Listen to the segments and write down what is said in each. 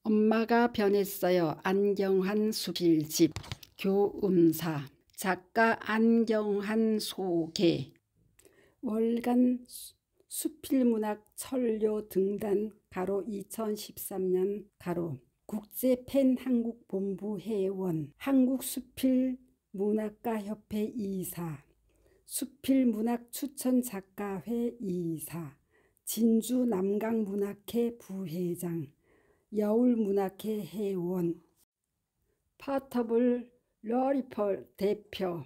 엄마가 변했어요. 안경환 수필집. 교음사. 작가 안경환 소개. 월간 수필문학 천료 등단 가로 2013년 가로 국제팬 한국본부 회원 한국수필문학가협회 이사 수필문학추천작가회 이사 진주 남강문학회 부회장 여울문학회 회원 파터블 러리펄 대표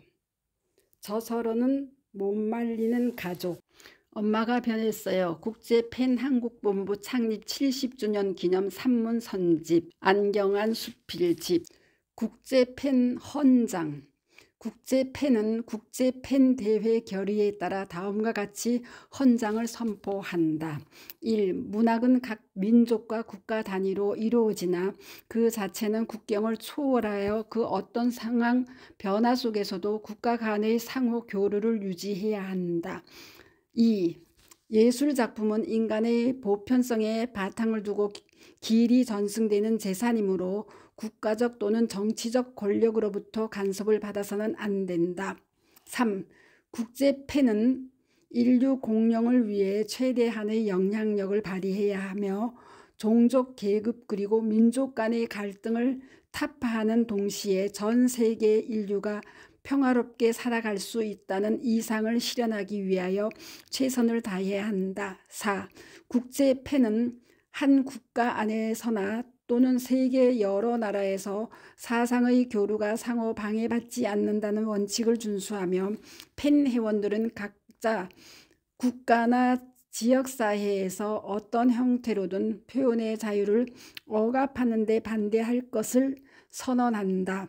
저서로는 못 말리는 가족. 엄마가 변했어요. 국제팬 한국본부 창립 70주년 기념 산문 선집. 안경환 수필집. 국제팬 헌장. 국제팬은 국제팬대회 결의에 따라 다음과 같이 헌장을 선포한다. 1. 문학은 각 민족과 국가 단위로 이루어지나 그 자체는 국경을 초월하여 그 어떤 상황 변화 속에서도 국가 간의 상호 교류를 유지해야 한다. 2. 예술작품은 인간의 보편성에 바탕을 두고 길이 전승되는 재산이므로 국가적 또는 정치적 권력으로부터 간섭을 받아서는 안 된다. 3. 국제팬은 인류 공영을 위해 최대한의 영향력을 발휘해야 하며 종족, 계급 그리고 민족 간의 갈등을 타파하는 동시에 전 세계 인류가 평화롭게 살아갈 수 있다는 이상을 실현하기 위하여 최선을 다해야 한다. 4. 국제팬은 한 국가 안에서나 또는 세계 여러 나라에서 사상의 교류가 상호 방해받지 않는다는 원칙을 준수하며 팬 회원들은 각자 국가나 지역사회에서 어떤 형태로든 표현의 자유를 억압하는 데 반대할 것을 선언한다.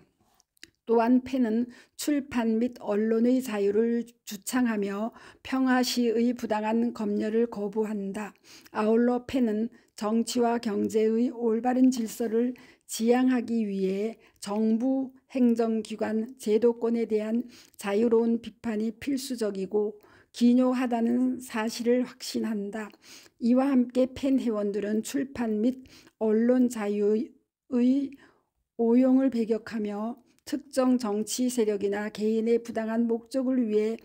또한 팬은 출판 및 언론의 자유를 주창하며 평화 시의 부당한 검열을 거부한다. 아울러 팬은 정치와 경제의 올바른 질서를 지향하기 위해 정부, 행정기관, 제도권에 대한 자유로운 비판이 필수적이고 기묘하다는 사실을 확신한다. 이와 함께 팬 회원들은 출판 및 언론 자유의 오용을 배격하며 특정 정치 세력이나 개인의 부당한 목적을 위해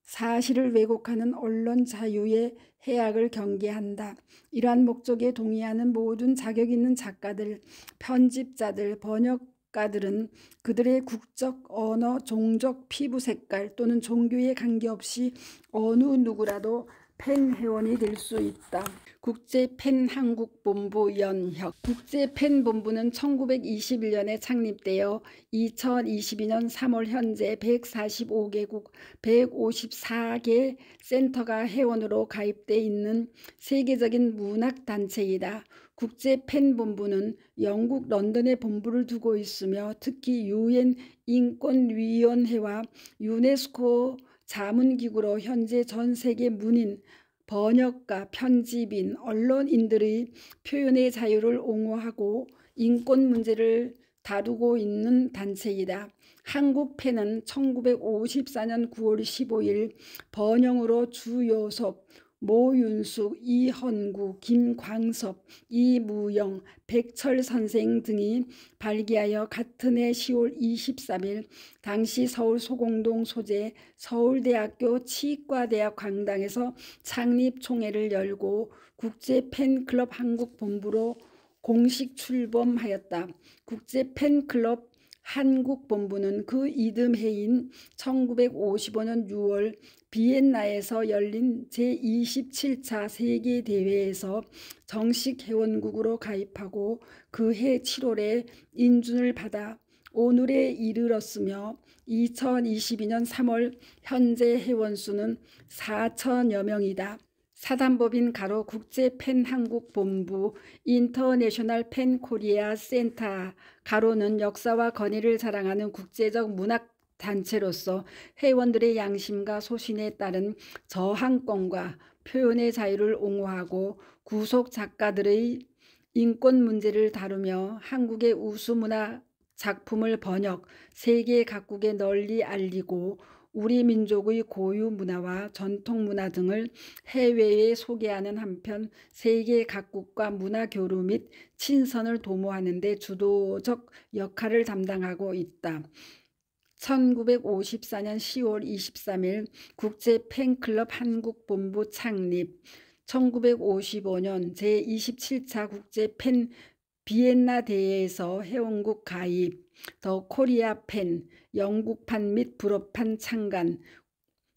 사실을 왜곡하는 언론 자유의 해악을 경계한다. 이러한 목적에 동의하는 모든 자격 있는 작가들, 편집자들, 번역가들은 그들의 국적, 언어, 종족, 피부 색깔 또는 종교에 관계없이 어느 누구라도 팬 회원이 될 수 있다. 국제팬 한국본부 연혁. 국제팬본부는 1921년에 창립되어 2022년 3월 현재 145개국 154개 센터가 회원으로 가입돼 있는 세계적인 문학단체이다. 국제팬본부는 영국 런던에 본부를 두고 있으며 특히 UN 인권위원회와 유네스코 자문기구로 현재 전 세계 문인, 번역가, 편집인, 언론인들의 표현의 자유를 옹호하고 인권 문제를 다루고 있는 단체이다. 한국팬은 1954년 9월 15일 번영으로 주요섭, 모윤숙, 이헌구, 김광섭, 이무영, 백철 선생 등이 발기하여 같은 해 10월 23일 당시 서울 소공동 소재 서울대학교 치과대학 강당에서 창립총회를 열고 국제팬클럽 한국본부로 공식 출범하였다. 국제팬클럽 한국본부는 그 이듬해인 1955년 6월 비엔나에서 열린 제27차 세계대회에서 정식 회원국으로 가입하고 그해 7월에 인준을 받아 오늘에 이르렀으며 2022년 3월 현재 회원수는 4천여 명이다. 사단법인 가로 국제팬 한국본부 인터내셔널 팬 코리아 센터 가로는 역사와 권위를 자랑하는 국제적 문학 단체로서 회원들의 양심과 소신에 따른 저항권과 표현의 자유를 옹호하고 구속 작가들의 인권 문제를 다루며 한국의 우수문화 작품을 번역, 세계 각국에 널리 알리고 우리 민족의 고유 문화와 전통 문화 등을 해외에 소개하는 한편 세계 각국과 문화 교류 및 친선을 도모하는 데 주도적 역할을 담당하고 있다. 1954년 10월 23일 국제 팬클럽 한국본부 창립, 1955년 제27차 국제 팬 비엔나 대회에서 회원국 가입, 더 코리아 팬, 영국판 및 불어판 창간,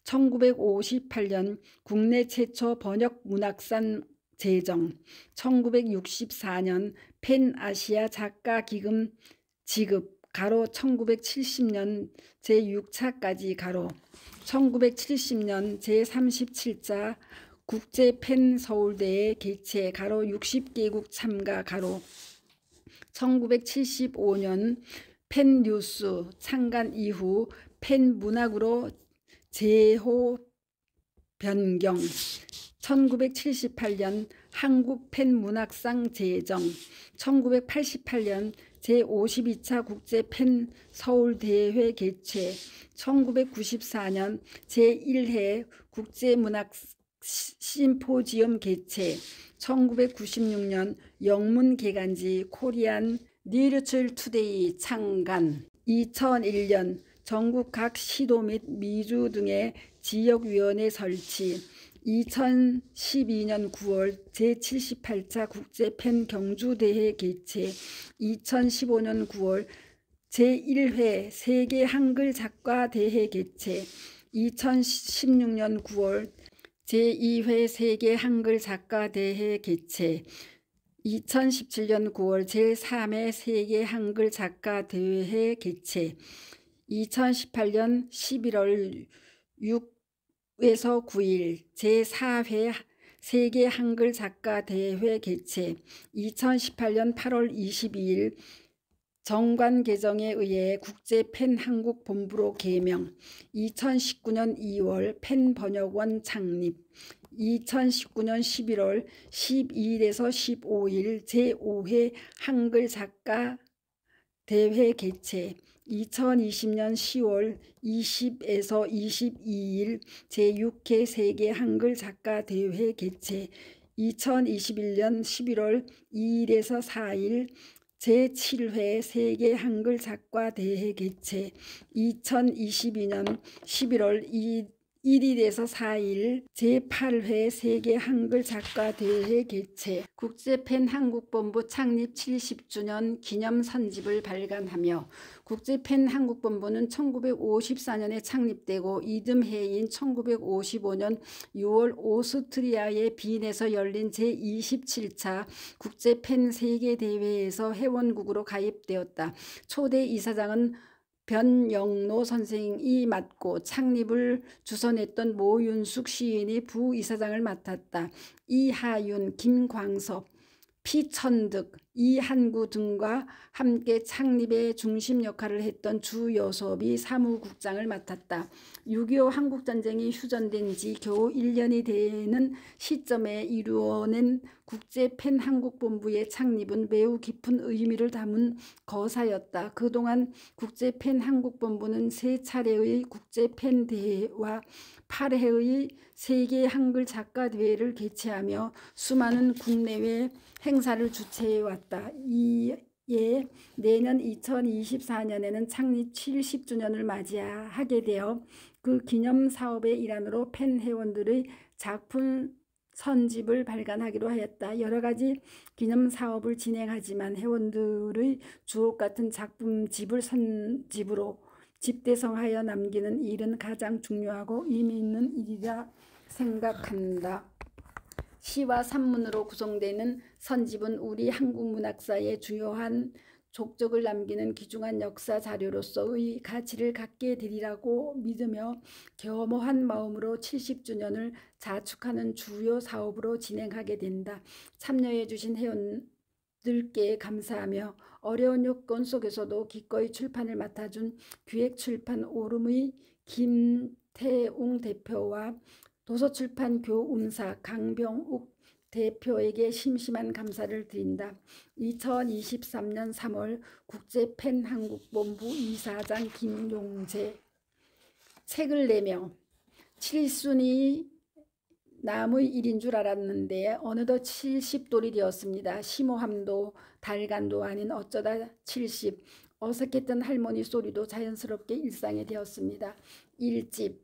1958년 국내 최초 번역 문학산 제정, 1964년 팬 아시아 작가 기금 지급, 가로 1970년 제6차까지 가로, 1970년 제37차 국제 팬 서울대회 개최, 가로 60개국 참가, 가로, 1975년 팬 뉴스 창간 이후 팬 문학으로 제호 변경, 1978년 한국 팬 문학상 제정, 1988년 제52차 국제 팬 서울대회 개최, 1994년 제1회 국제문학 심포지엄 개최, 1996년 영문 개간지 코리안 리터처 투데이 창간, 2001년 전국 각 시도 및 미주 등의 지역위원회 설치, 2012년 9월 제78차 국제 팬 경주대회 개최, 2015년 9월 제1회 세계 한글 작가 대회 개최, 2016년 9월 제2회 세계 한글 작가 대회 개최, 2017년 9월 제3회 세계 한글 작가 대회 개최, 2018년 11월 6에서 9일 제4회 세계 한글 작가 대회 개최, 2018년 8월 22일 정관 개정에 의해 국제 팬 한국 본부로 개명, 2019년 2월 팬 번역원 창립, 2019년 11월 12일에서 15일 제5회 한글 작가 대회 개최, 2020년 10월 20에서 22일 제6회 세계 한글 작가 대회 개최, 2021년 11월 2일에서 4일 제7회 세계 한글 작가 대회 개최, 2022년 11월 1일에서 4일 제8회 세계 한글 작가 대회 개최, 국제 팬 한국본부 창립 70주년 기념 선집을 발간하며, 국제 팬 한국본부는 1954년에 창립되고 이듬해인 1955년 6월 오스트리아의 빈에서 열린 제27차 국제 팬 세계대회에서 회원국으로 가입되었다. 초대 이사장은 변영로 선생이 맡고 창립을 주선했던 모윤숙 시인이 부이사장을 맡았다. 이하윤, 김광섭, 피천득, 이한구 등과 함께 창립의 중심 역할을 했던 주여섭이 사무국장을 맡았다. 6.25 한국전쟁이 휴전된 지 겨우 1년이 되는 시점에 이루어낸 국제 팬 한국본부의 창립은 매우 깊은 의미를 담은 거사였다. 그동안 국제 팬 한국본부는 3차례의 국제 팬 대회와 8회의 세계 한글 작가 대회를 개최하며 수많은 국내외 행사를 주최해왔다. 이에 내년 2024년에는 창립 70주년을 맞이하게 되어 그 기념 사업의 일환으로 팬 회원들의 작품 선집을 발간하기로 하였다. 여러 가지 기념 사업을 진행하지만 회원들의 주옥 같은 작품집을 선집으로 집대성하여 남기는 일은 가장 중요하고 의미 있는 일이라 생각한다. 시와 산문으로 구성되는 선집은 우리 한국 문학사의 주요한 족적을 남기는 귀중한 역사 자료로서의 가치를 갖게 되리라고 믿으며 겸허한 마음으로 70주년을 자축하는 주요 사업으로 진행하게 된다. 참여해 주신 회원들께 감사하며 어려운 여건 속에서도 기꺼이 출판을 맡아준 기획출판 오름의 김태웅 대표와 도서출판 교움사 강병욱 대표에게 심심한 감사를 드린다. 2023년 3월 국제 팬 한국본부 이사장 김용재. 책을 내며 칠순이 남의 일인 줄 알았는데 어느덧 70돌이 되었습니다. 심오함도 달간도 아닌 어쩌다 70. 어색했던 할머니 소리도 자연스럽게 일상이 되었습니다. 1집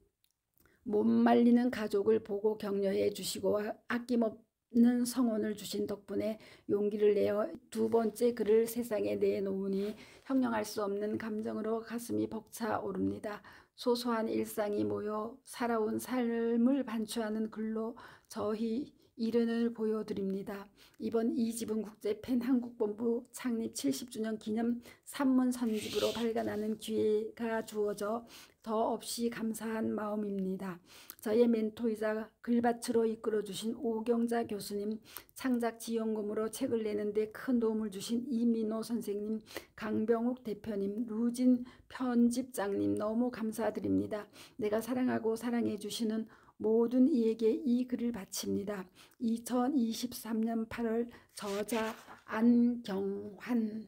못 말리는 가족을 보고 격려해 주시고 아낌없는 성원을 주신 덕분에 용기를 내어 두 번째 글을 세상에 내놓으니 형용할 수 없는 감정으로 가슴이 벅차오릅니다. 소소한 일상이 모여 살아온 삶을 반추하는 글로 저희 이른을 보여드립니다. 이번 2집은 국제팬 한국본부 창립 70주년 기념 산문 선집으로 발간하는 기회가 주어져 더없이 감사한 마음입니다. 저의 멘토이자 글밭으로 이끌어주신 오경자 교수님, 창작 지원금으로 책을 내는데 큰 도움을 주신 이민호 선생님, 강병욱 대표님, 루진 편집장님 너무 감사드립니다. 내가 사랑하고 사랑해 주시는 모든 이에게 이 글을 바칩니다. 2023년 8월 저자 안경환.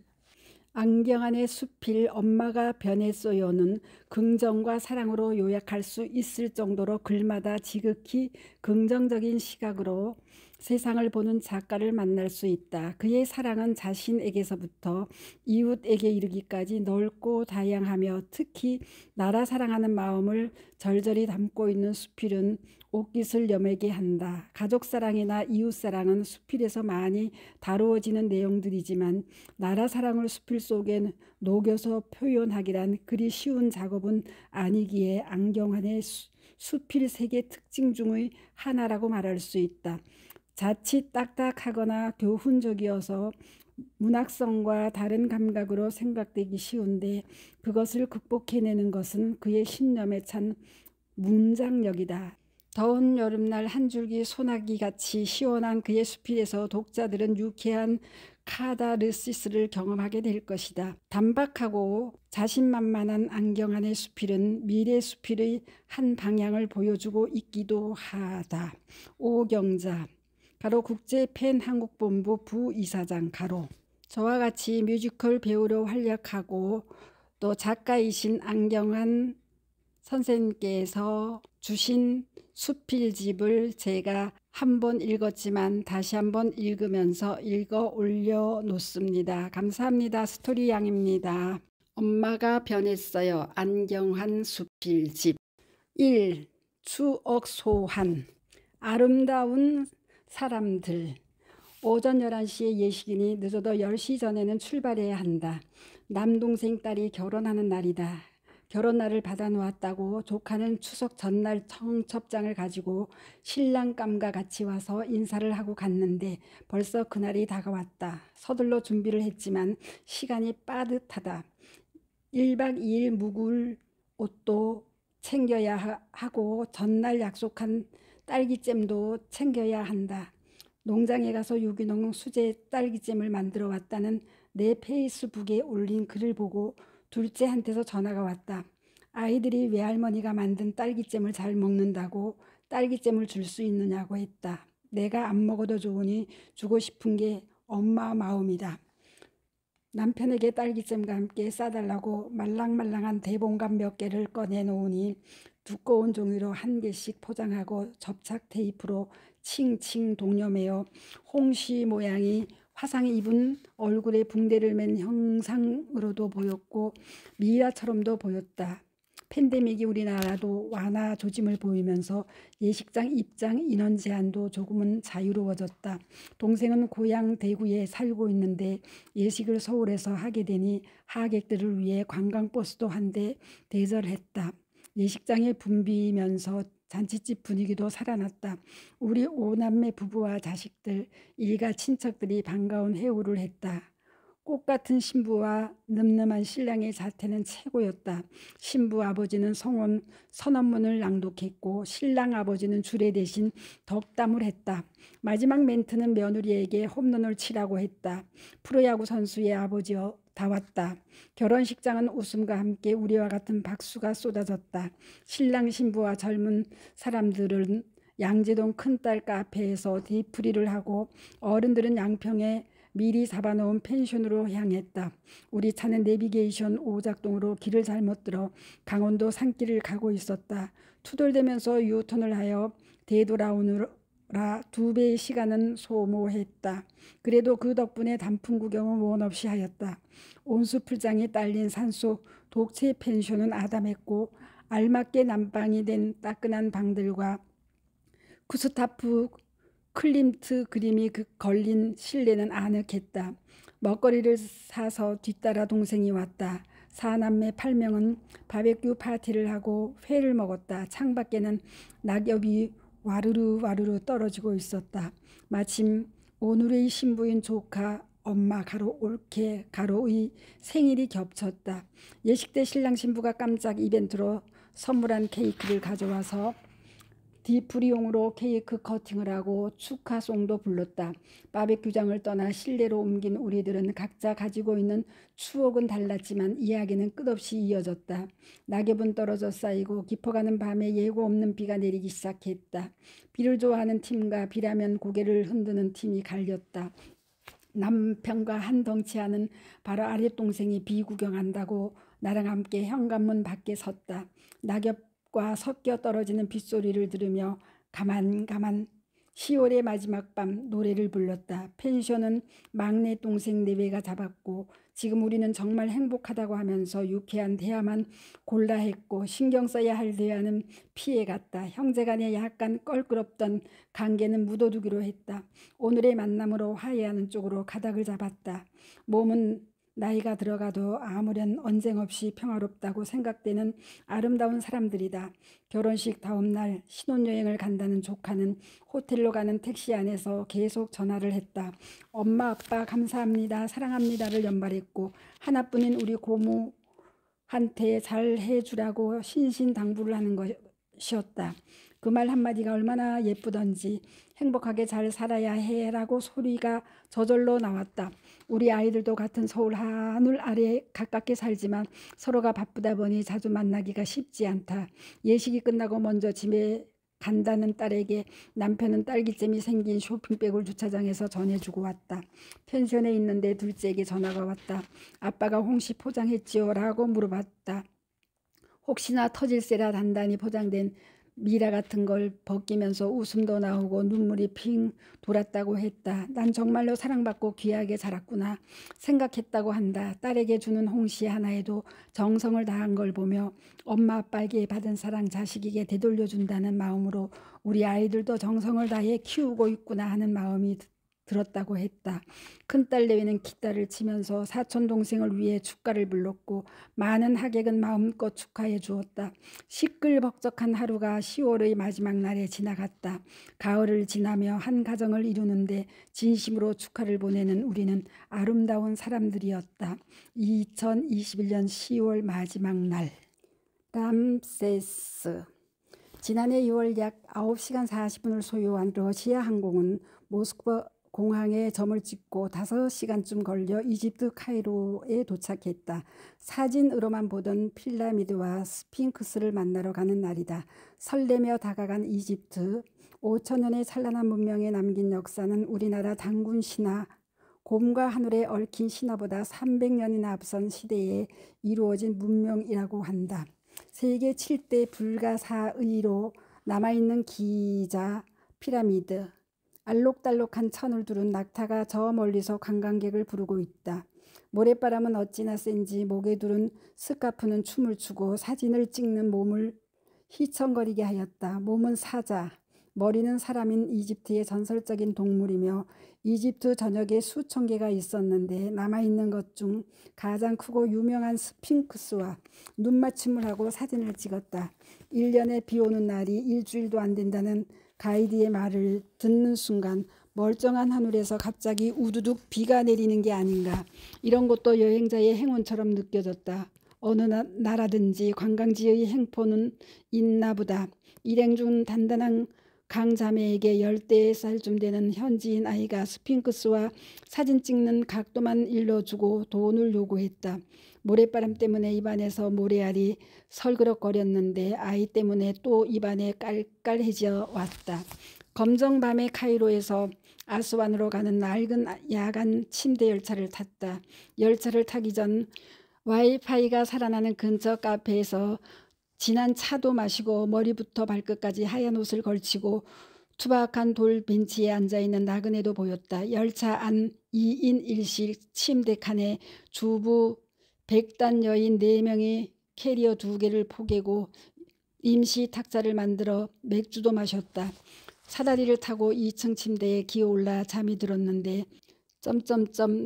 안경환의 수필 엄마가 변했어요는 긍정과 사랑으로 요약할 수 있을 정도로 글마다 지극히 긍정적인 시각으로 세상을 보는 작가를 만날 수 있다. 그의 사랑은 자신에게서부터 이웃에게 이르기까지 넓고 다양하며 특히 나라 사랑하는 마음을 절절히 담고 있는 수필은 옷깃을 여매게 한다. 가족사랑이나 이웃사랑은 수필에서 많이 다루어지는 내용들이지만 나라 사랑을 수필 속에 녹여서 표현하기란 그리 쉬운 작업은 아니기에 안경환의 수필 세계 특징 중의 하나라고 말할 수 있다. 자칫 딱딱하거나 교훈적이어서 문학성과 다른 감각으로 생각되기 쉬운데 그것을 극복해내는 것은 그의 신념에 찬 문장력이다. 더운 여름날 한 줄기 소나기같이 시원한 그의 수필에서 독자들은 유쾌한 카다르시스를 경험하게 될 것이다. 단박하고 자신만만한 안경환의 수필은 미래 수필의 한 방향을 보여주고 있기도 하다. 오경자 가로 국제팬 한국본부 부이사장 가로 저와 같이 뮤지컬 배우로 활약하고 또 작가이신 안경환 선생님께서 주신 수필집을 제가 한번 읽었지만 다시 한번 읽으면서 읽어 올려놓습니다. 감사합니다. 스토리양입니다. 엄마가 변했어요. 안경환 수필집 1. 추억 소환. 아름다운 사람들. 오전 11시에 예식이니 늦어도 10시 전에는 출발해야 한다. 남동생 딸이 결혼하는 날이다. 결혼날을 받아놓았다고 조카는 추석 전날 청첩장을 가지고 신랑감과 같이 와서 인사를 하고 갔는데 벌써 그날이 다가왔다. 서둘러 준비를 했지만 시간이 빠듯하다. 1박 2일 묵을 옷도 챙겨야 하고 전날 약속한 딸기잼도 챙겨야 한다. 농장에 가서 유기농 수제 딸기잼을 만들어 왔다는 내 페이스북에 올린 글을 보고 둘째한테서 전화가 왔다. 아이들이 외할머니가 만든 딸기잼을 잘 먹는다고 딸기잼을 줄 수 있느냐고 했다. 내가 안 먹어도 좋으니 주고 싶은 게 엄마 마음이다. 남편에게 딸기잼과 함께 싸달라고 말랑말랑한 대봉감 몇 개를 꺼내놓으니 두꺼운 종이로 한 개씩 포장하고 접착 테이프로 칭칭 동여매어 홍시 모양이 화상 입은 얼굴에 붕대를 맨 형상으로도 보였고 미라처럼도 보였다. 팬데믹이 우리나라도 완화 조짐을 보이면서 예식장 입장 인원 제한도 조금은 자유로워졌다. 동생은 고향 대구에 살고 있는데 예식을 서울에서 하게 되니 하객들을 위해 관광버스도 한 대 대절했다. 예식장에 붐비면서 잔치집 분위기도 살아났다. 우리 5남매 부부와 자식들, 일가 친척들이 반가운 회우를 했다. 꽃같은 신부와 늠름한 신랑의 자태는 최고였다. 신부 아버지는 성원 선언문을 낭독했고 신랑 아버지는 주례 대신 덕담을 했다. 마지막 멘트는 며느리에게 홈런을 치라고 했다. 프로야구 선수의 아버지여 다 왔다. 결혼식장은 웃음과 함께 우리와 같은 박수가 쏟아졌다. 신랑 신부와 젊은 사람들은 양재동 큰딸 카페에서 뒤풀이를 하고 어른들은 양평에 미리 잡아놓은 펜션으로 향했다. 우리 차는 내비게이션 오작동으로 길을 잘못 들어 강원도 산길을 가고 있었다. 투덜대면서 유턴을 하여 되돌아오느라 2배의 시간은 소모했다. 그래도 그 덕분에 단풍 구경은 원 없이 하였다. 온수풀장이 딸린 산속 독채 펜션은 아담했고 알맞게 난방이 된 따끈한 방들과 구스타프 클림트 그림이 걸린 실내는 아늑했다. 먹거리를 사서 뒤따라 동생이 왔다. 사남매 8명은 바베큐 파티를 하고 회를 먹었다. 창밖에는 낙엽이 와르르 와르르 떨어지고 있었다. 마침 오늘의 신부인 조카 엄마 가로 올케 가로의 생일이 겹쳤다. 예식 때 신랑 신부가 깜짝 이벤트로 선물한 케이크를 가져와서 디프리용으로 케이크 커팅을 하고 축하송도 불렀다. 바베큐장을 떠나 실내로 옮긴 우리들은 각자 가지고 있는 추억은 달랐지만 이야기는 끝없이 이어졌다. 낙엽은 떨어져 쌓이고 깊어가는 밤에 예고 없는 비가 내리기 시작했다. 비를 좋아하는 팀과 비라면 고개를 흔드는 팀이 갈렸다. 남편과 한 덩치하는 바로 아랫동생이 비 구경한다고 나랑 함께 현관문 밖에 섰다. 낙엽과 섞여 떨어지는 빗소리를 들으며 가만 10월의 마지막 밤 노래를 불렀다. 펜션은 막내 동생 내외가 잡았고 지금 우리는 정말 행복하다고 하면서 유쾌한 대화만 골라 했고 신경 써야 할 대화는 피해갔다. 형제간에 약간 껄끄럽던 관계는 묻어두기로 했다. 오늘의 만남으로 화해하는 쪽으로 가닥을 잡았다. 몸은 나이가 들어가도 아무런 언쟁 없이 평화롭다고 생각되는 아름다운 사람들이다. 결혼식 다음 날 신혼여행을 간다는 조카는 호텔로 가는 택시 안에서 계속 전화를 했다. 엄마 아빠 감사합니다 사랑합니다를 연발했고 하나뿐인 우리 고모한테 잘 해주라고 신신당부를 하는 것이었다. 그 말 한마디가 얼마나 예쁘던지 행복하게 잘 살아야 해라고 소리가 저절로 나왔다. 우리 아이들도 같은 서울 하늘 아래 가깝게 살지만 서로가 바쁘다 보니 자주 만나기가 쉽지 않다. 예식이 끝나고 먼저 집에 간다는 딸에게 남편은 딸기잼이 생긴 쇼핑백을 주차장에서 전해주고 왔다. 펜션에 있는데 둘째에게 전화가 왔다. 아빠가 홍시 포장했지요? 라고 물어봤다. 혹시나 터질세라 단단히 포장된 미라 같은 걸 벗기면서 웃음도 나오고 눈물이 핑 돌았다고 했다. 난 정말로 사랑받고 귀하게 자랐구나 생각했다고 한다. 딸에게 주는 홍시 하나에도 정성을 다한 걸 보며 엄마 아빠에게 받은 사랑 자식에게 되돌려준다는 마음으로 우리 아이들도 정성을 다해 키우고 있구나 하는 마음이 들었다고 했다. 큰딸 내외는 기타를 치면서 사촌 동생을 위해 축가를 불렀고 많은 하객은 마음껏 축하해 주었다. 시끌벅적한 하루가 10월의 마지막 날에 지나갔다. 가을을 지나며 한 가정을 이루는데 진심으로 축하를 보내는 우리는 아름다운 사람들이었다. 2021년 10월 마지막 날. 람세스. 지난해 6월 약 9시간 40분을 소요한 러시아 항공은 모스크바 공항에 점을 찍고 5시간쯤 걸려 이집트 카이로에 도착했다. 사진으로만 보던 필라미드와 스핑크스를 만나러 가는 날이다. 설레며 다가간 이집트. 5천년의 찬란한 문명에 남긴 역사는 우리나라 단군 신화, 곰과 하늘에 얽힌 신화보다 300년이나 앞선 시대에 이루어진 문명이라고 한다. 세계 7대 불가사의로 남아있는 기자 피라미드. 알록달록한 천을 두른 낙타가 저 멀리서 관광객을 부르고 있다. 모래바람은 어찌나 센지 목에 두른 스카프는 춤을 추고 사진을 찍는 몸을 휘청거리게 하였다. 몸은 사자, 머리는 사람인 이집트의 전설적인 동물이며 이집트 전역에 수천 개가 있었는데 남아있는 것 중 가장 크고 유명한 스핑크스와 눈맞춤을 하고 사진을 찍었다. 1년에 비 오는 날이 일주일도 안 된다는 가이드의 말을 듣는 순간 멀쩡한 하늘에서 갑자기 우두둑 비가 내리는 게 아닌가. 이런 것도 여행자의 행운처럼 느껴졌다. 어느 나라든지 관광지의 행포는 있나 보다. 일행 중 단단한 강자매에게 10살 되는 현지인 아이가 스핑크스와 사진 찍는 각도만 일러주고 돈을 요구했다. 모래바람 때문에 입안에서 모래알이 설그럭거렸는데 아이 때문에 또 입안에 깔깔해져 왔다. 검정 밤의 카이로에서 아스완으로 가는 낡은 야간 침대 열차를 탔다. 열차를 타기 전 와이파이가 살아나는 근처 카페에서 진한 차도 마시고 머리부터 발끝까지 하얀 옷을 걸치고 투박한 돌 벤치에 앉아있는 나그네도 보였다. 열차 안 2인 1실 침대 칸에 주부 백단 여인 4명이 캐리어 2개를 포개고 임시 탁자를 만들어 맥주도 마셨다. 사다리를 타고 2층 침대에 기어올라 잠이 들었는데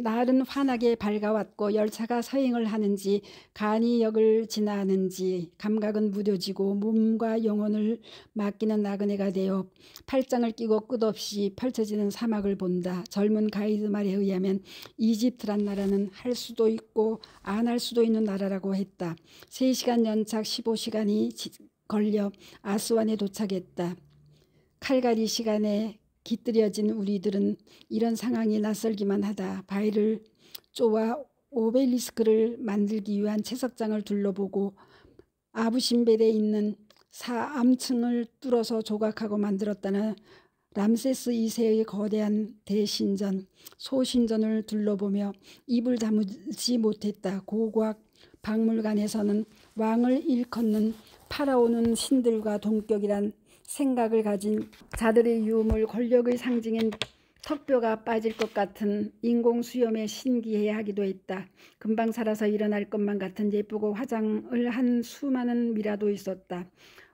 날은 환하게 밝아왔고 열차가 서행을 하는지 간이역을 지나는지 감각은 무뎌지고 몸과 영혼을 맡기는 나그네가 되어 팔짱을 끼고 끝없이 펼쳐지는 사막을 본다. 젊은 가이드 말에 의하면 이집트란 나라는 할 수도 있고 안 할 수도 있는 나라라고 했다. 3시간 연착 15시간이 걸려 아스완에 도착했다. 칼갈이 시간에 깃들여진 우리들은 이런 상황이 낯설기만 하다. 바위를 쪼아 오벨리스크를 만들기 위한 채석장을 둘러보고 아부신벨에 있는 암층을 뚫어서 조각하고 만들었다는 람세스 2세의 거대한 대신전, 소신전을 둘러보며 입을 다물지 못했다. 고고학 박물관에서는 왕을 일컫는 파라오는 신들과 동격이란 생각을 가진 자들의 유물, 권력의 상징인 턱뼈가 빠질 것 같은 인공수염에 신기해하기도 했다. 금방 살아서 일어날 것만 같은 예쁘고 화장을 한 수많은 미라도 있었다.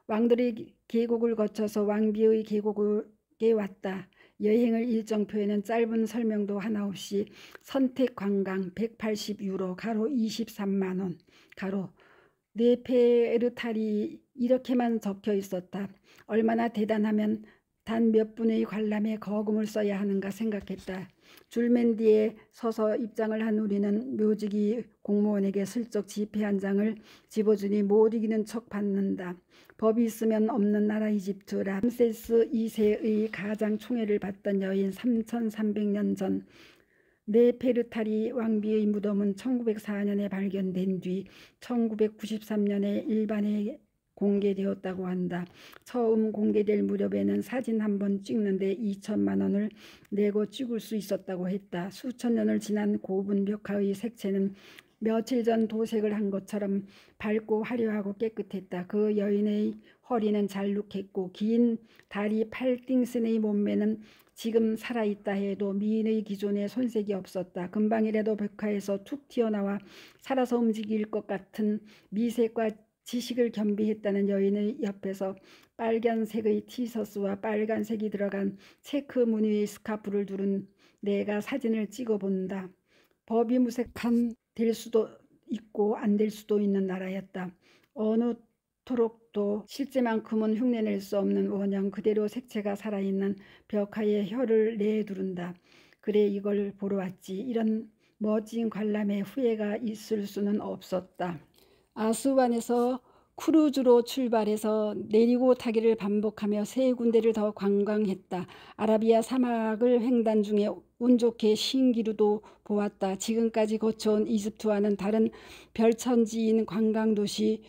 왕들의 계곡을 거쳐서 왕비의 계곡에 왔다. 여행을 일정표에는 짧은 설명도 하나 없이 선택 관광 180유로 가로 23만 원 가로 네페르탈이 이렇게만 적혀 있었다. 얼마나 대단하면 단 몇 분의 관람에 거금을 써야 하는가 생각했다. 줄맨 뒤에 서서 입장을 한 우리는 묘지기 공무원에게 슬쩍 지폐 한 장을 집어주니 못 이기는 척 받는다. 법이 있으면 없는 나라 이집트. 람세스 2세의 가장 총애를 받던 여인 3300년 전 네페르타리 왕비의 무덤은 1904년에 발견된 뒤 1993년에 일반에 공개되었다고 한다. 처음 공개될 무렵에는 사진 한 번 찍는데 2천만 원을 내고 찍을 수 있었다고 했다. 수천 년을 지난 고분 벽화의 색채는 며칠 전 도색을 한 것처럼 밝고 화려하고 깨끗했다. 그 여인의 허리는 잘룩했고 긴 다리 팔띵슨의 몸매는 지금 살아있다 해도 미인의 기존에 손색이 없었다. 금방이라도 벽화에서 툭 튀어나와 살아서 움직일 것 같은 미색과 지식을 겸비했다는 여인의 옆에서 빨간색의 티셔츠와 빨간색이 들어간 체크 무늬의 스카프를 두른 내가 사진을 찍어본다. 법이 무색한 될 수도 있고 안 될 수도 있는 나라였다. 어느 토록도 실제만큼은 흉내낼 수 없는 원형 그대로 색채가 살아있는 벽화에 혀를 내두른다. 그래 이걸 보러 왔지. 이런 멋진 관람에 후회가 있을 수는 없었다. 아스완에서 크루즈로 출발해서 내리고 타기를 반복하며 3군데를 더 관광했다. 아라비아 사막을 횡단 중에 운 좋게 신기루도 보았다. 지금까지 거쳐온 이집트와는 다른 별천지인 관광도시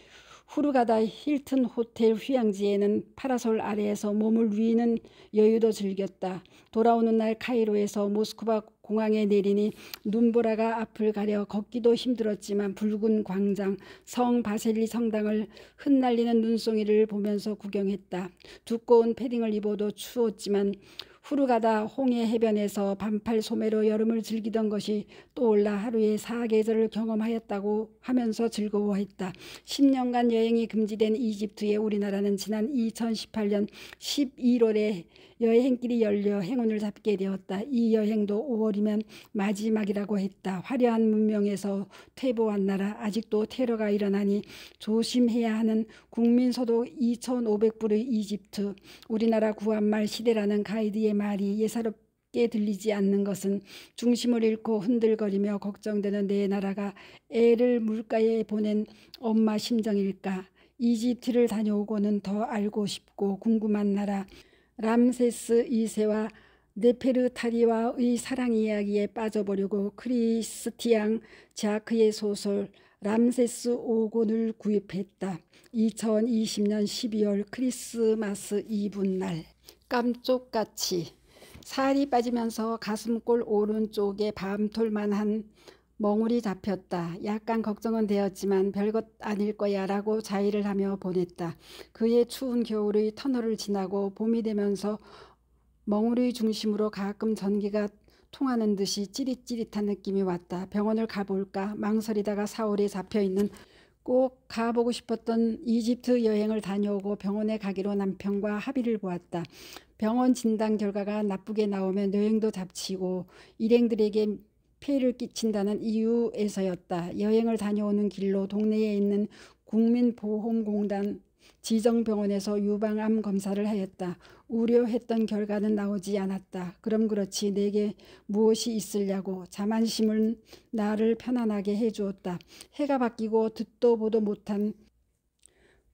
후르가다 힐튼 호텔 휴양지에는 파라솔 아래에서 몸을 누이는 여유도 즐겼다. 돌아오는 날 카이로에서 모스크바 공항에 내리니 눈보라가 앞을 가려 걷기도 힘들었지만 붉은 광장 성 바셀리 성당을 흩날리는 눈송이를 보면서 구경했다. 두꺼운 패딩을 입어도 추웠지만 후르가다 홍해 해변에서 반팔 소매로 여름을 즐기던 것이 떠올라 하루에 4계절을 경험하였다고 하면서 즐거워했다. 10년간 여행이 금지된 이집트에 우리나라는 지난 2018년 11월에 여행길이 열려 행운을 잡게 되었다. 이 여행도 5월이면 마지막이라고 했다. 화려한 문명에서 퇴보한 나라, 아직도 테러가 일어나니 조심해야 하는 국민소득 2,500불의 이집트. 우리나라 구한말 시대라는 가이드의 말이 예사롭게 들리지 않는 것은 중심을 잃고 흔들거리며 걱정되는 내 나라가 애를 물가에 보낸 엄마 심정일까. 이집트를 다녀오고는 더 알고 싶고 궁금한 나라 람세스 2세와 네페르타리와의 사랑 이야기에 빠져보려고 크리스티앙 자크의 소설 람세스 5권을 구입했다. 2020년 12월 크리스마스 이브 날 깜쪽같이 살이 빠지면서 가슴골 오른쪽에 밤톨만한 멍울이 잡혔다. 약간 걱정은 되었지만 별것 아닐 거야 라고 자의를 하며 보냈다. 그의 추운 겨울의 터널을 지나고 봄이 되면서 멍울의 중심으로 가끔 전기가 통하는 듯이 찌릿찌릿한 느낌이 왔다. 병원을 가볼까 망설이다가 4월에 잡혀있는 꼭 가보고 싶었던 이집트 여행을 다녀오고 병원에 가기로 남편과 합의를 보았다. 병원 진단 결과가 나쁘게 나오면 여행도 잡치고 일행들에게 폐해를 끼친다는 이유에서였다. 여행을 다녀오는 길로 동네에 있는 국민보험공단 지정병원에서 유방암 검사를 하였다. 우려했던 결과는 나오지 않았다. 그럼 그렇지 내게 무엇이 있으려고. 자만심은 나를 편안하게 해주었다. 해가 바뀌고 듣도 보도 못한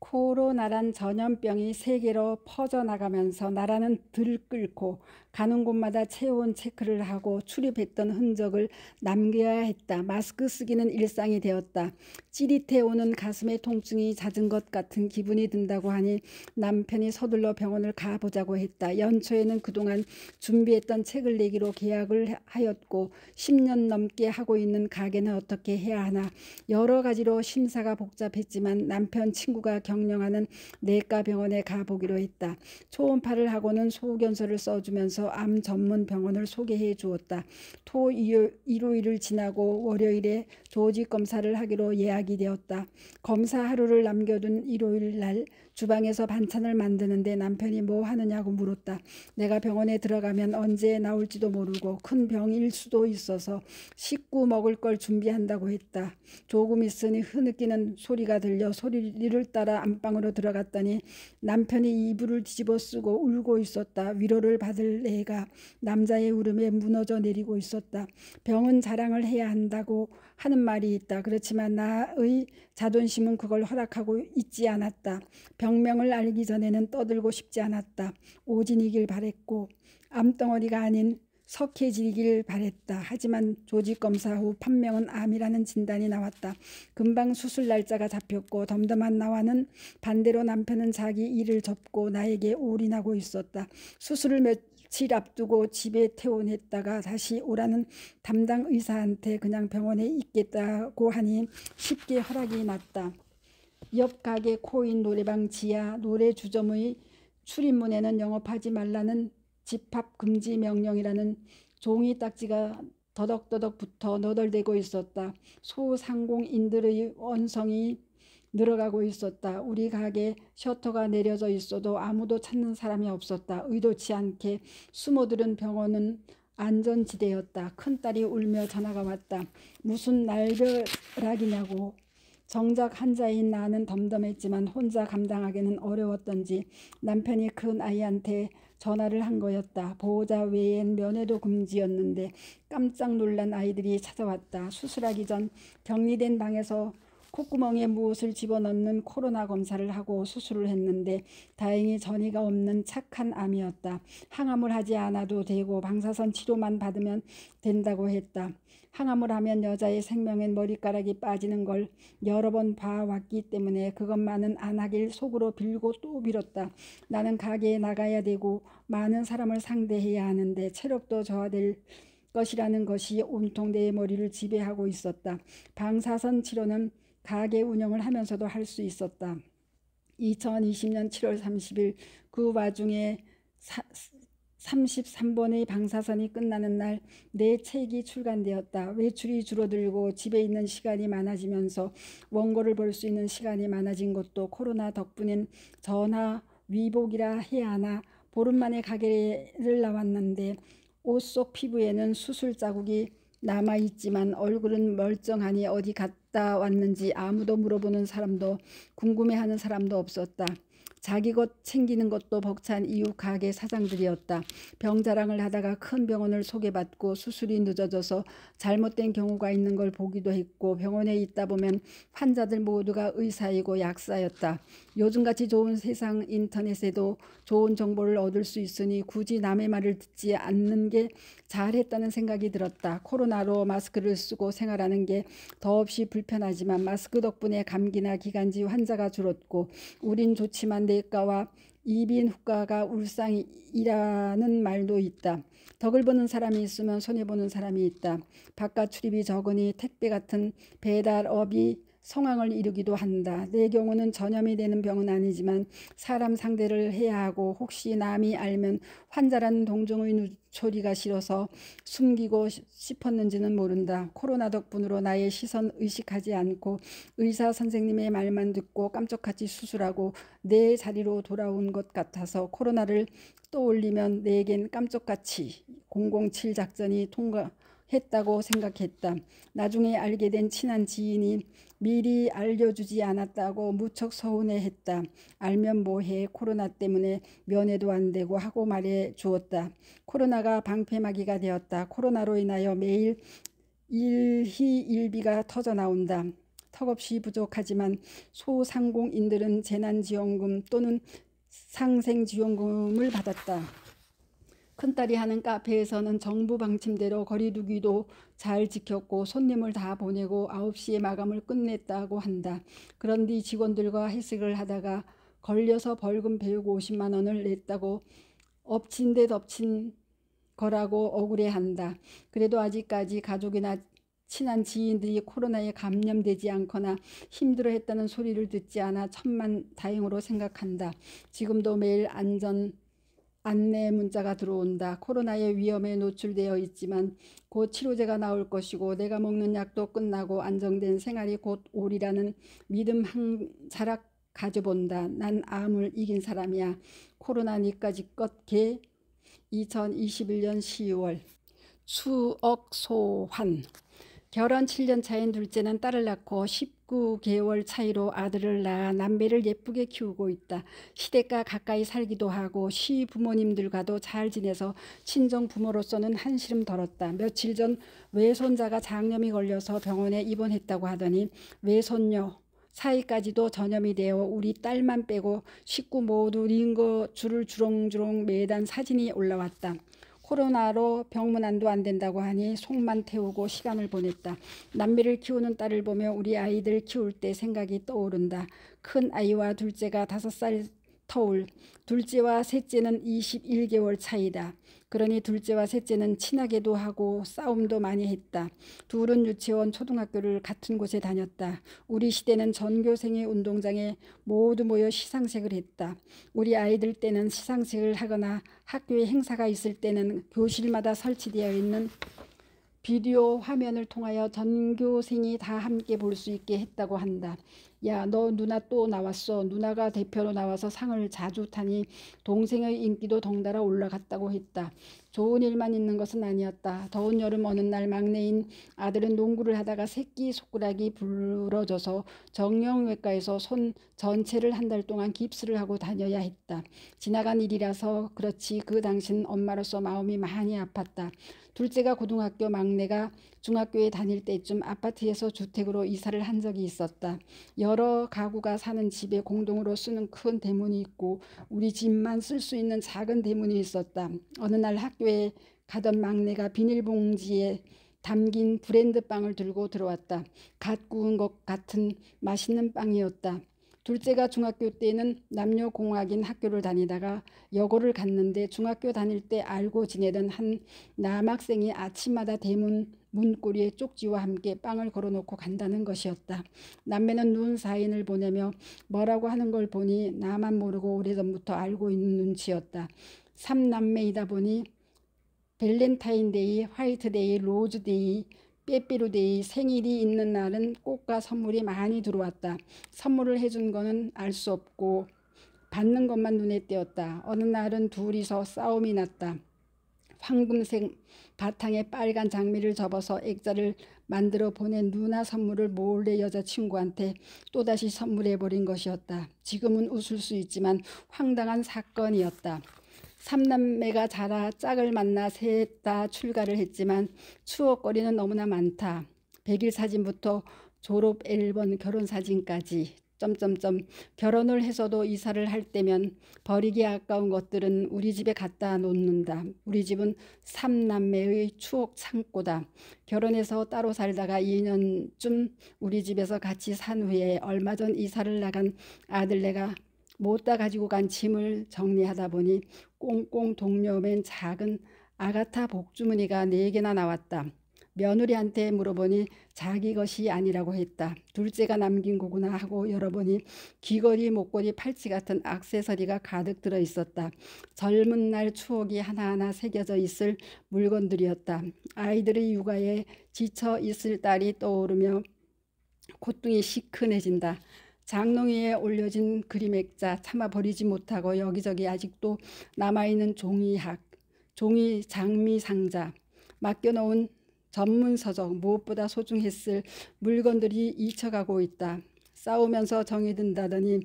코로나란 전염병이 세계로 퍼져나가면서 나라는 들끓고 가는 곳마다 체온 체크를 하고 출입했던 흔적을 남겨야 했다. 마스크 쓰기는 일상이 되었다. 찌릿해오는 가슴의 통증이 잦은 것 같은 기분이 든다고 하니 남편이 서둘러 병원을 가보자고 했다. 연초에는 그동안 준비했던 책을 내기로 계약을 하였고 10년 넘게 하고 있는 가게는 어떻게 해야 하나. 여러 가지로 심사가 복잡했지만 남편 친구가 경영하는 내과 병원에 가보기로 했다. 초음파를 하고는 소견서를 써주면서 암 전문 병원을 소개해 주었다. 토 일요일을 지나고 월요일에 조직 검사를 하기로 예약이 되었다. 검사 하루를 남겨둔 일요일 날 주방에서 반찬을 만드는데 남편이 뭐 하느냐고 물었다. 내가 병원에 들어가면 언제 나올지도 모르고 큰 병일 수도 있어서 식구 먹을 걸 준비한다고 했다. 조금 있으니 흐느끼는 소리가 들려 소리를 따라 안방으로 들어갔더니 남편이 이불을 뒤집어 쓰고 울고 있었다. 위로를 받을 애가 남자의 울음에 무너져 내리고 있었다. 병은 자랑을 해야 한다고 하는 말이 있다. 그렇지만 나의 자존심은 그걸 허락하고 있지 않았다. 병명을 알기 전에는 떠들고 싶지 않았다. 오진이길 바랬고 암덩어리가 아닌 석해지길 바랬다. 하지만 조직검사 후 판명은 암이라는 진단이 나왔다. 금방 수술 날짜가 잡혔고 덤덤한 나와는 반대로 남편은 자기 일을 접고 나에게 올인하고 있었다. 수술을 며칠 앞두고 집에 퇴원했다가 다시 오라는 담당 의사한테 그냥 병원에 있겠다고 하니 쉽게 허락이 났다. 옆 가게 코인 노래방 지하 노래 주점의 출입문에는 영업하지 말라는 집합 금지 명령이라는 종이 딱지가 더덕더덕 붙어 너덜대고 있었다. 소상공인들의 원성이 늘어가고 있었다. 우리 가게 셔터가 내려져 있어도 아무도 찾는 사람이 없었다. 의도치 않게 숨어들은 병원은 안전지대였다. 큰딸이 울며 전화가 왔다. 무슨 날벼락이냐고. 정작 한자인 나는 덤덤했지만 혼자 감당하기는 어려웠던지 남편이 큰 아이한테 전화를 한 거였다. 보호자 외엔 면회도 금지였는데 깜짝 놀란 아이들이 찾아왔다. 수술하기 전 격리된 방에서 콧구멍에 무엇을 집어넣는 코로나 검사를 하고 수술을 했는데 다행히 전이가 없는 착한 암이었다. 항암을 하지 않아도 되고 방사선 치료만 받으면 된다고 했다. 항암을 하면 여자의 생명엔 머리카락이 빠지는 걸 여러 번 봐왔기 때문에 그것만은 안 하길 속으로 빌고 또 빌었다. 나는 가게에 나가야 되고 많은 사람을 상대해야 하는데 체력도 저하될 것이라는 것이 온통 내 머리를 지배하고 있었다. 방사선 치료는 가게 운영을 하면서도 할 수 있었다. 2020년 7월 30일 그 와중에 33번의 방사선이 끝나는 날 내 책이 출간되었다. 외출이 줄어들고 집에 있는 시간이 많아지면서 원고를 볼 수 있는 시간이 많아진 것도 코로나 덕분인 전화 위복이라 해야 하나. 보름 만에 가게를 나왔는데 옷 속 피부에는 수술 자국이 남아있지만 얼굴은 멀쩡하니 어디 갔다 왔는지 아무도 물어보는 사람도 궁금해하는 사람도 없었다. 자기 것 챙기는 것도 벅찬 이웃 가게 사장들이었다. 병 자랑을 하다가 큰 병원을 소개받고 수술이 늦어져서 잘못된 경우가 있는 걸 보기도 했고 병원에 있다 보면 환자들 모두가 의사이고 약사였다. 요즘같이 좋은 세상 인터넷에도 좋은 정보를 얻을 수 있으니 굳이 남의 말을 듣지 않는 게 잘했다는 생각이 들었다. 코로나로 마스크를 쓰고 생활하는 게 더없이 불편하지만 마스크 덕분에 감기나 기관지 환자가 줄었고 우린 좋지만 대가와 이빈 후가가 울상이라는 말도 있다. 덕을 보는 사람이 있으면 손해보는 사람이 있다. 바깥 출입이 적으니 택배 같은 배달업이 성황을 이루기도 한다. 내 경우는 전염이 되는 병은 아니지만 사람 상대를 해야 하고 혹시 남이 알면 환자라는 동종의 누소리가 싫어서 숨기고 싶었는지는 모른다. 코로나 덕분으로 나의 시선 의식하지 않고 의사 선생님의 말만 듣고 깜짝같이 수술하고 내 자리로 돌아온 것 같아서 코로나를 떠올리면 내겐 깜짝같이 007 작전이 통과했다고 생각했다. 나중에 알게 된 친한 지인이 미리 알려주지 않았다고 무척 서운해했다. 알면 뭐해, 코로나 때문에 면회도 안 되고 하고 말해 주었다. 코로나가 방패막이가 되었다. 코로나로 인하여 매일 일희일비가 터져 나온다. 턱없이 부족하지만 소상공인들은 재난지원금 또는 상생지원금을 받았다. 큰딸이 하는 카페에서는 정부 방침대로 거리두기도 잘 지켰고 손님을 다 보내고 9시에 마감을 끝냈다고 한다. 그런데 직원들과 회식을 하다가 걸려서 벌금 150만 원을 냈다고 엎친 데 덮친 거라고 억울해한다. 그래도 아직까지 가족이나 친한 지인들이 코로나에 감염되지 않거나 힘들어했다는 소리를 듣지 않아 천만 다행으로 생각한다. 지금도 매일 안내 문자가 들어온다. 코로나의 위험에 노출되어 있지만 곧 치료제가 나올 것이고 내가 먹는 약도 끝나고 안정된 생활이 곧 오리라는 믿음 한 자락 가져본다. 난 암을 이긴 사람이야. 코로나 니까지껏 개 2021년 10월 추억소환. 결혼 7년 차인 둘째는 딸을 낳고 19개월 차이로 아들을 낳아 남매를 예쁘게 키우고 있다. 시댁과 가까이 살기도 하고 시부모님들과도 잘 지내서 친정 부모로서는 한시름 덜었다. 며칠 전 외손자가 장염이 걸려서 병원에 입원했다고 하더니 외손녀 사이까지도 전염이 되어 우리 딸만 빼고 식구 모두 링거 줄을 주렁주렁 매단 사진이 올라왔다. 코로나로 병문안도 안 된다고 하니 속만 태우고 시간을 보냈다. 남매를 키우는 딸을 보며 우리 아이들 키울 때 생각이 떠오른다. 큰 아이와 둘째가 5살 터울, 둘째와 셋째는 21개월 차이다. 그러니 둘째와 셋째는 친하게도 하고 싸움도 많이 했다. 둘은 유치원, 초등학교를 같은 곳에 다녔다. 우리 시대는 전교생의 운동장에 모두 모여 시상식을 했다. 우리 아이들 때는 시상식을 하거나 학교에 행사가 있을 때는 교실마다 설치되어 있는 비디오 화면을 통하여 전교생이 다 함께 볼 수 있게 했다고 한다. 야, 너 누나 또 나왔어. 누나가 대표로 나와서 상을 자주 타니 동생의 인기도 덩달아 올라갔다고 했다. 좋은 일만 있는 것은 아니었다. 더운 여름 어느 날 막내인 아들은 농구를 하다가 새끼 손가락이 부러져서 정형외과에서 손 전체를 한 달 동안 깁스를 하고 다녀야 했다. 지나간 일이라서 그렇지 그 당시는 엄마로서 마음이 많이 아팠다. 둘째가 고등학교, 막내가 중학교에 다닐 때쯤 아파트에서 주택으로 이사를 한 적이 있었다. 여러 가구가 사는 집에 공동으로 쓰는 큰 대문이 있고 우리 집만 쓸 수 있는 작은 대문이 있었다. 어느 날 학교에 가던 막내가 비닐봉지에 담긴 브랜드 빵을 들고 들어왔다. 갓 구운 것 같은 맛있는 빵이었다. 둘째가 중학교 때는 남녀공학인 학교를 다니다가 여고를 갔는데 중학교 다닐 때 알고 지내던 한 남학생이 아침마다 대문 문고리에 쪽지와 함께 빵을 걸어놓고 간다는 것이었다. 남매는 눈 사인을 보내며 뭐라고 하는 걸 보니 나만 모르고 오래전부터 알고 있는 눈치였다. 3남매이다 보니 밸런타인데이, 화이트데이, 로즈데이, 빼빼로데이, 생일이 있는 날은 꽃과 선물이 많이 들어왔다. 선물을 해준 거는 알 수 없고 받는 것만 눈에 띄었다. 어느 날은 둘이서 싸움이 났다. 황금색 바탕에 빨간 장미를 접어서 액자를 만들어 보낸 누나 선물을 몰래 여자친구한테 또다시 선물해버린 것이었다. 지금은 웃을 수 있지만 황당한 사건이었다. 3남매가 자라 짝을 만나 셋 다 출가를 했지만 추억거리는 너무나 많다. 100일 사진부터 졸업 앨범, 결혼 사진까지 결혼을 해서도 이사를 할 때면 버리기 아까운 것들은 우리 집에 갖다 놓는다. 우리 집은 3남매의 추억 창고다. 결혼해서 따로 살다가 2년쯤 우리 집에서 같이 산 후에 얼마 전 이사를 나간 아들네가 못다 가지고 간 짐을 정리하다 보니 꽁꽁 동여맨 작은 아가타 복주머니가 4개나 나왔다. 며느리한테 물어보니 자기 것이 아니라고 했다. 둘째가 남긴 거구나 하고 열어보니 귀걸이, 목걸이, 팔찌 같은 액세서리가 가득 들어 있었다. 젊은 날 추억이 하나하나 새겨져 있을 물건들이었다. 아이들의 육아에 지쳐 있을 딸이 떠오르며 콧등이 시큰해진다. 장롱 위에 올려진 그림 액자 차마 버리지 못하고 여기저기 아직도 남아있는 종이 장미 상자, 맡겨놓은 전문 서적, 무엇보다 소중했을 물건들이 잊혀가고 있다. 싸우면서 정이 든다더니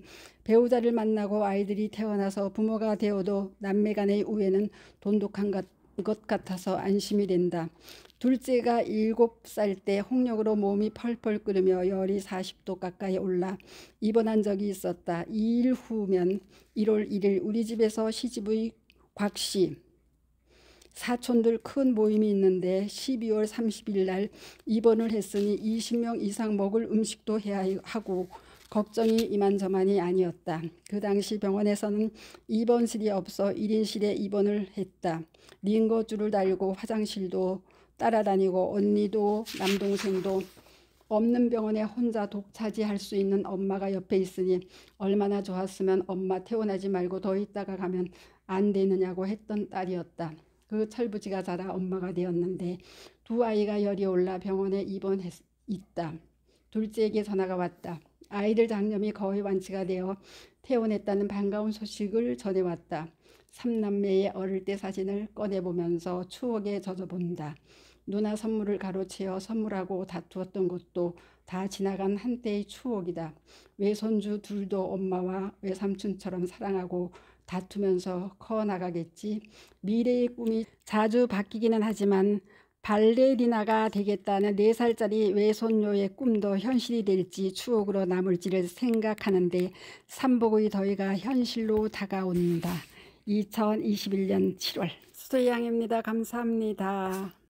배우자를 만나고 아이들이 태어나서 부모가 되어도 남매 간의 우애는 돈독한 것 같아서 안심이 된다. 둘째가 7살 때 홍역으로 몸이 펄펄 끓으며 열이 40도 가까이 올라 입원한 적이 있었다. 2일 후면 1월 1일 우리 집에서 시집의 곽씨 사촌들 큰 모임이 있는데 12월 30일 날 입원을 했으니 20명 이상 먹을 음식도 해야 하고 걱정이 이만저만이 아니었다. 그 당시 병원에서는 입원실이 없어 1인실에 입원을 했다. 링거줄을 달고 화장실도 따라다니고 언니도 남동생도 없는 병원에 혼자 독차지할 수 있는 엄마가 옆에 있으니 얼마나 좋았으면 엄마 퇴원하지 말고 더 있다가 가면 안 되느냐고 했던 딸이었다. 그 철부지가 자라 엄마가 되었는데 두 아이가 열이 올라 병원에 입원했다. 둘째에게 전화가 왔다. 아이들 장염이 거의 완치가 되어 퇴원했다는 반가운 소식을 전해왔다. 삼남매의 어릴 때 사진을 꺼내보면서 추억에 젖어본다. 누나 선물을 가로채어 선물하고 다투었던 것도 다 지나간 한때의 추억이다. 외손주 둘도 엄마와 외삼촌처럼 사랑하고 다투면서 커나가겠지. 미래의 꿈이 자주 바뀌기는 하지만 발레리나가 되겠다는 4살짜리 외손녀의 꿈도 현실이 될지 추억으로 남을지를 생각하는데 삼복의 더위가 현실로 다가온다. 2021년 7월 수소양입니다. 감사합니다.